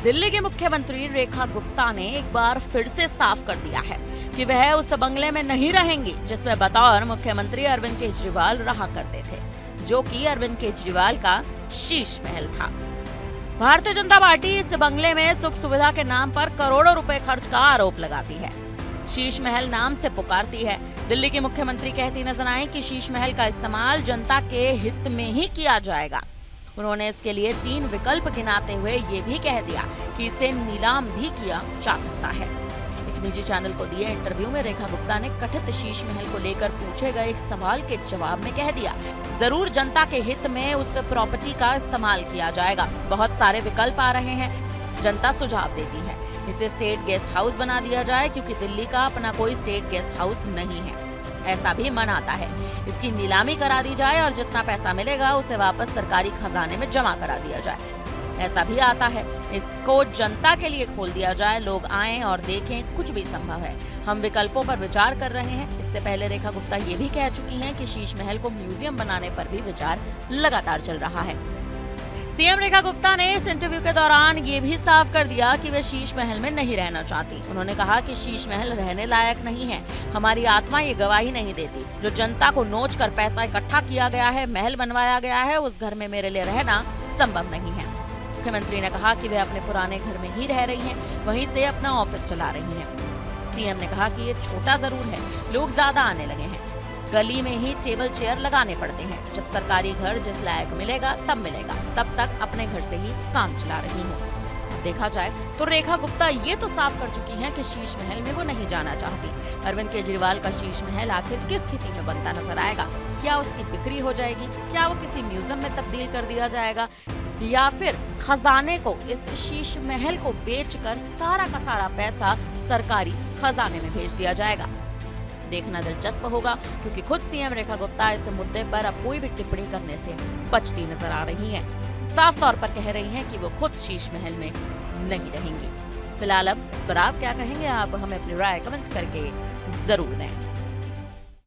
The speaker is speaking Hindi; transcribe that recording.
दिल्ली की मुख्यमंत्री रेखा गुप्ता ने एक बार फिर से साफ कर दिया है कि वह उस बंगले में नहीं रहेंगी जिसमें बतौर मुख्यमंत्री अरविंद केजरीवाल रहा करते थे, जो कि अरविंद केजरीवाल का शीश महल था। भारतीय जनता पार्टी इस बंगले में सुख सुविधा के नाम पर करोड़ों रुपए खर्च का आरोप लगाती है। शीश महल नाम से पुकारती है। दिल्ली की मुख्यमंत्री कहती नजर आए कि शीश महल का इस्तेमाल जनता के हित में ही किया जाएगा। उन्होंने इसके लिए 3 विकल्प गिनाते हुए ये भी कह दिया कि इसे नीलाम भी किया जा सकता है। एक निजी चैनल को दिए इंटरव्यू में रेखा गुप्ता ने कथित शीश महल को लेकर पूछे गए एक सवाल के जवाब में कह दिया, जरूर जनता के हित में उस प्रॉपर्टी का इस्तेमाल किया जाएगा। बहुत सारे विकल्प आ रहे हैं, जनता सुझाव देती है। इसे स्टेट गेस्ट हाउस बना दिया जाए क्योंकि दिल्ली का अपना कोई स्टेट गेस्ट हाउस नहीं है, ऐसा भी मन आता है। इसकी नीलामी करा दी जाए और जितना पैसा मिलेगा उसे वापस सरकारी खजाने में जमा करा दिया जाए, ऐसा भी आता है। इसको जनता के लिए खोल दिया जाए, लोग आएं और देखें, कुछ भी संभव है। हम विकल्पों पर विचार कर रहे हैं। इससे पहले रेखा गुप्ता ये भी कह चुकी हैं कि शीश महल को म्यूजियम बनाने पर भी विचार लगातार चल रहा है। सीएम रेखा गुप्ता ने इस इंटरव्यू के दौरान ये भी साफ कर दिया कि वे शीश महल में नहीं रहना चाहती। उन्होंने कहा कि शीश महल रहने लायक नहीं है, हमारी आत्मा ये गवाही नहीं देती। जो जनता को नोच कर पैसा इकट्ठा किया गया है, महल बनवाया गया है, उस घर में मेरे लिए रहना संभव नहीं है। मुख्यमंत्री ने कहा कि वे अपने पुराने घर में ही रह रही हैं, वहीं से अपना ऑफिस चला रही हैं। सीएम ने कहा कि ये छोटा जरूर है, लोग ज्यादा आने लगे हैं, गली में ही टेबल चेयर लगाने पड़ते हैं। जब सरकारी घर जिस लायक मिलेगा तब मिलेगा, तब तक अपने घर से ही काम चला रही हूँ। देखा जाए तो रेखा गुप्ता ये तो साफ कर चुकी हैं कि शीश महल में वो नहीं जाना चाहती। अरविंद केजरीवाल का शीश महल आखिर किस स्थिति में बनता नजर आएगा? क्या उसकी बिक्री हो जाएगी? क्या वो किसी म्यूजियम में तब्दील कर दिया जाएगा, या फिर खजाने को इस शीश महल को बेचकर सारा का सारा पैसा सरकारी खजाने में भेज दिया जाएगा? देखना दिलचस्प होगा, क्योंकि खुद सीएम रेखा गुप्ता इस मुद्दे पर अब कोई भी टिप्पणी करने से बचती नजर आ रही हैं। साफ तौर पर कह रही हैं कि वो खुद शीश महल में नहीं रहेंगी। फिलहाल अब इस पर आप क्या कहेंगे? आप हमें अपनी राय कमेंट करके जरूर दें।